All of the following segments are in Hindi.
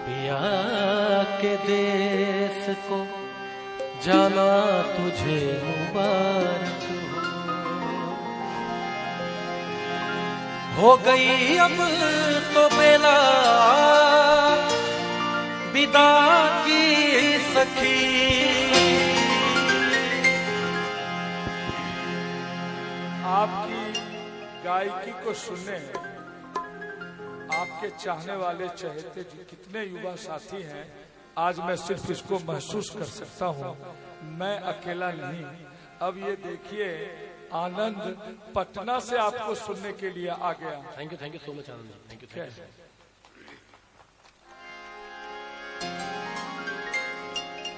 पिया के देश को जाना तुझे मुबारक हो गई अब तो बेला विदा की सखी। आपकी गायकी को सुनने आपके चाहने वाले चहेते कितने युवा साथी हैं, आज मैं सिर्फ इसको महसूस कर सकता हूँ, मैं अकेला नहीं। अब ये देखिए आनंद पटना से आपको सुनने के लिए आ गया। Thank you so much Anand, thank you.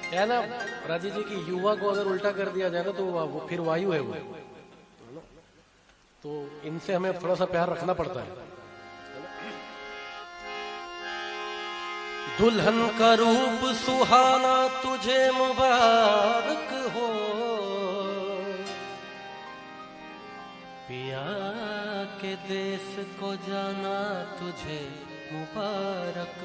है ना राजी जी की युवा को अगर उल्टा कर दिया जाए ना तो वो फिर वायु है वो, तो इनसे हमें थोड़ा सा प्यार रखना पड़ता है। दुल्हन का रूप सुहाना तुझे मुबारक हो, पिया के देश को जाना तुझे मुबारक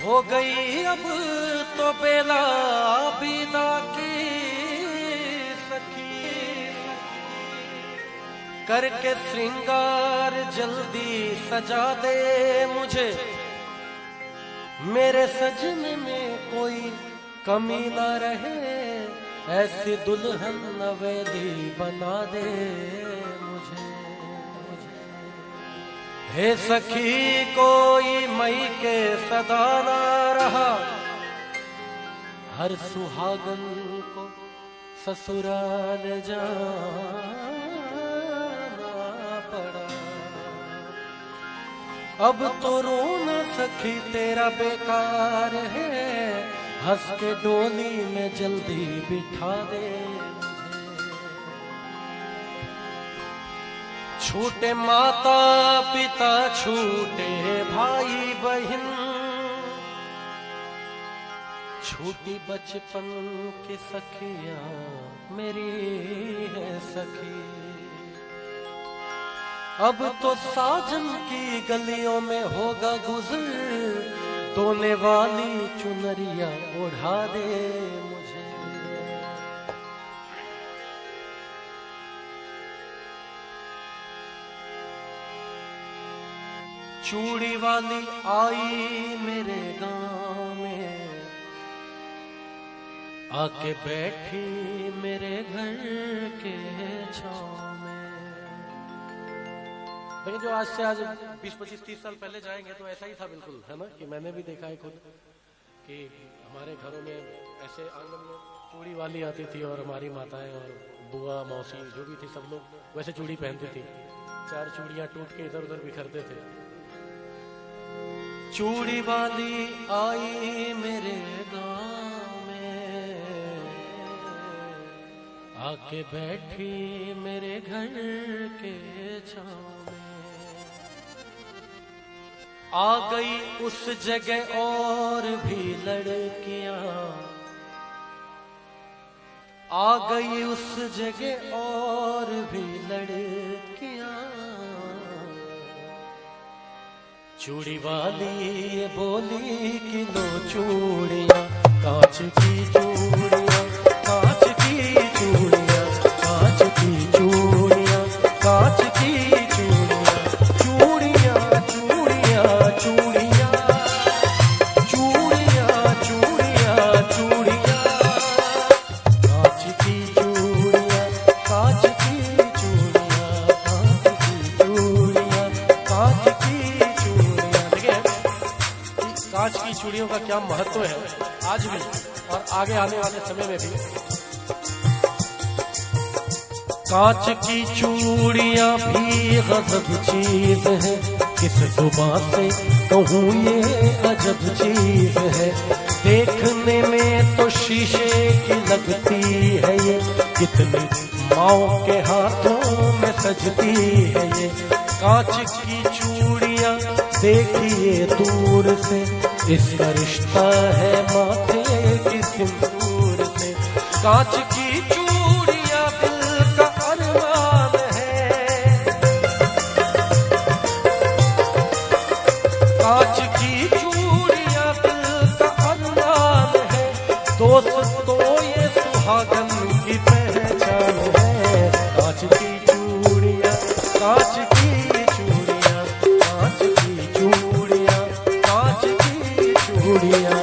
हो गई अब तो बेला विदा की सखी। करके श्रृंगार जल्दी सजा दे मुझे, मेरे सजन में कोई कमी न रहे, ऐसी दुल्हन नवेली बना दे मुझे। हे सखी कोई मई के सदा न रहा, हर सुहागन को ससुराल जाना पड़ा। अब तो रो न सखी तेरा बेकार है, हंस के डोली में जल्दी बिठा दे। छूटे माता पिता छूटे भाई बहन, छूटी बचपन की सखियां मेरी है सखी। अब तो साजन की गलियों में होगा गुजर, दोने वाली चुनरिया ओढ़ा दे मुझे। चूड़ी वाली आई मेरे गांव में, आके बैठी मेरे घर के छांव में। देखिए जो आज से आज 20, 25, 30 साल पहले जाएंगे तो ऐसा ही था बिल्कुल, है ना, कि मैंने भी देखा है खुद कि हमारे घरों में ऐसे आंगन में चूड़ी वाली आती थी और हमारी माताएं और बुआ मौसी जो भी थी सब लोग वैसे चूड़ी पहनती थी, 4 चूड़ियां टूट के इधर उधर बिखरते थे। चूड़ी वाली आई मेरे गांव में, आके बैठी मेरे घर के छांव में। आ गई उस जगह और भी लड़कियां, आ गई उस जगह और भी लड़कियां। चूड़ी वाली ये बोली कि लो चूड़ियां, कांच की चूड़ियां, कांच की चूड़ियां, कांच की चूड़ियां, कांच की चूड़ियां, चूड़ियां चूड़ियां चूड़ियां, चूड़ियां चूड़ियां चूड़ियां, कांच की चूड़ियां, कांच की चूड़ियां, कांच की चूड़ियां, कांच की। कांच की चूड़ियों का क्या महत्व है आज भी और आगे आने वाले समय में भी। कांच की चूड़ियां भी गजब चीज है, किस जुबान से कहूँ ये अजब चीज है। देखने में तो शीशे की लगती है ये, कितनी माओ के हाथों में सजती है ये। कांच की चूड़ियां देखिए दूर से, इसका रिश्ता है माथे की सिंदूर से। कांच की चूड़ियां दिल का अरमान है, कांच की चूड़ियां, कांच की चूड़ियां, कांच की चूड़ियां।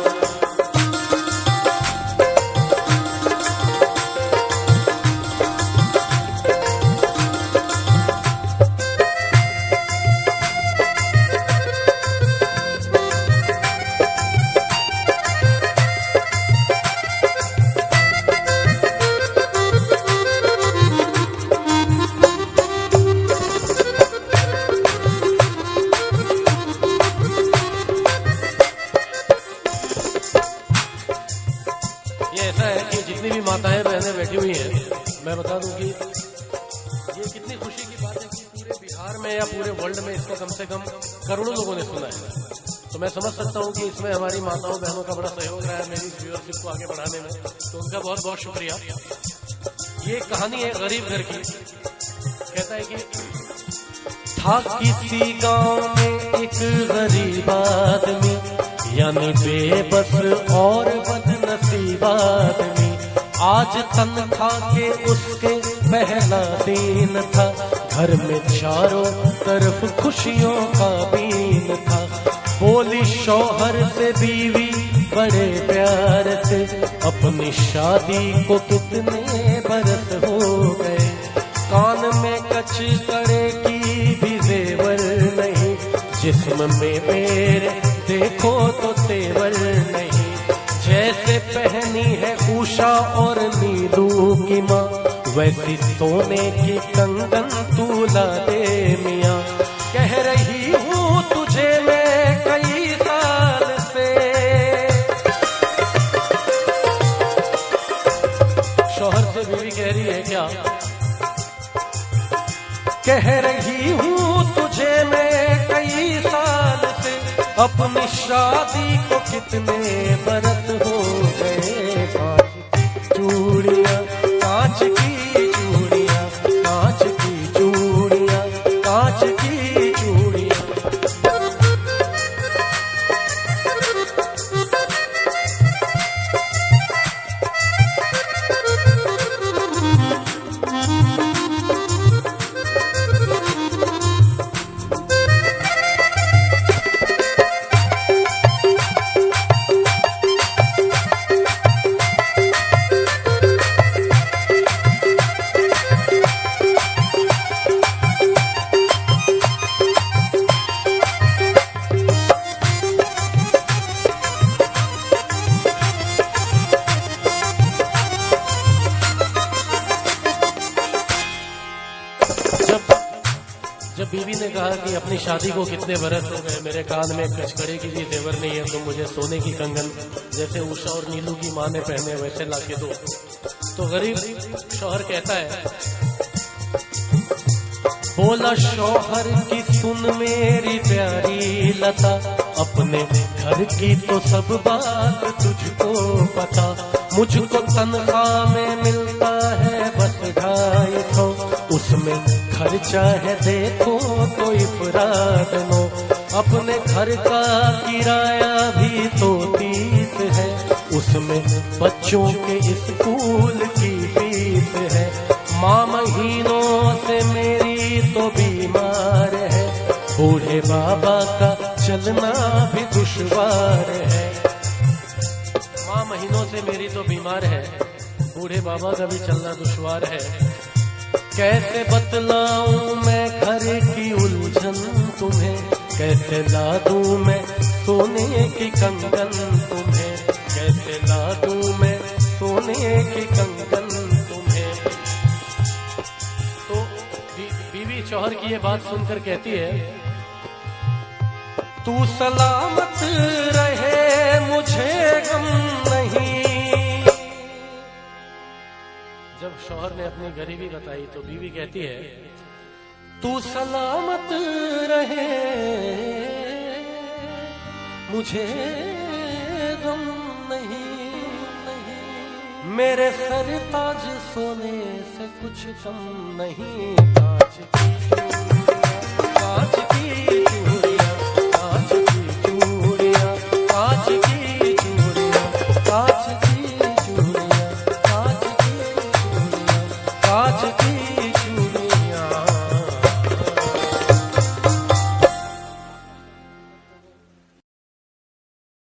ऐसा है कि जितनी भी माताएं बहनें बैठी हुई हैं, मैं बता दूं कि ये कितनी खुशी की बात है कि पूरे बिहार में या पूरे वर्ल्ड में इसको कम से कम करोड़ों लोगों ने सुना है। तो मैं समझ सकता हूं कि इसमें हमारी माताओं बहनों का बड़ा सहयोग रहा है मेरी व्यूअरशिप को आगे बढ़ाने में, तो उनका बहुत बहुत शुक्रिया। ये कहानी है गरीब घर की। कहता है कि था किसी गांव में एक गरीब आदमी, यानी बेबस और बदनसीब आदमी। आज तनख्वाह के उसके पहला दिन था, घर में चारों तरफ खुशियों का बीन था। बोली शौहर से बीवी बड़े प्यार से, अपनी शादी को कितने बरस हो गए। कान में कच करे की भी जेवर नहीं, जिस्म में मेरे देखो तो तेवर नहीं। जैसे पहनी है उषा और नीलू की माँ, वैसी सोने की कंगन तू ला दे मियाँ। कह रही हूँ तुझे मैं कई साल से। शौहर से बीवी कह रही है क्या? कह रही हूँ तुझे मैं कई साल से, अपनी शादी को कितने बरस हो गए। कांच की चूड़ियां, कांच की चूड़ियां, कांच की चूड़ियां, कांच की चूड़ियां। जब बीवी ने कहा कि अपनी शादी को कितने बरस हो गए, मेरे कान में कचकड़े की भी जेवर नहीं है, तो मुझे सोने की कंगन जैसे उषा और नीलू की माँ ने पहने वैसे लाके दो। तो गरीब शौहर कहता है, बोला शौहर की सुन मेरी प्यारी लता, अपने घर की तो सब बात तुझको पता। मुझको तनख्वाह में मिलता है बस 250, उसमें खर्चा है देखो तो इफराद नो। अपने घर का किराया भी तो 30 है, उसमें बच्चों के स्कूल की फीस है। माँ महीनों से मेरी तो बीमार है, बूढ़े बाबा का चलना भी दुश्वार है। माँ महीनों से मेरी तो बीमार है, बूढ़े बाबा का भी चलना दुश्वार है। कैसे बतलाऊं मैं घर की उलझन तुम्हें, कैसे ला दूं मैं सोने की कंगन तुम्हें, कैसे ला दूं मैं सोने की कंगन तुम्हें। तो बीवी शौहर की ये बात सुनकर कहती है, तू सलामत रहे मुझे गम नहीं। जब शौहर ने अपनी गरीबी बताई तो बीवी कहती है, तू सलामत रहे मुझे गम नहीं, नहीं। मेरे सर ताज सोने से कुछ कम नहीं। कांच की चूड़ियां, कांच की चूड़ियां, कांच की चूड़ियां, कांच की चूड़ियां, कांच की चूड़ियां, कांच की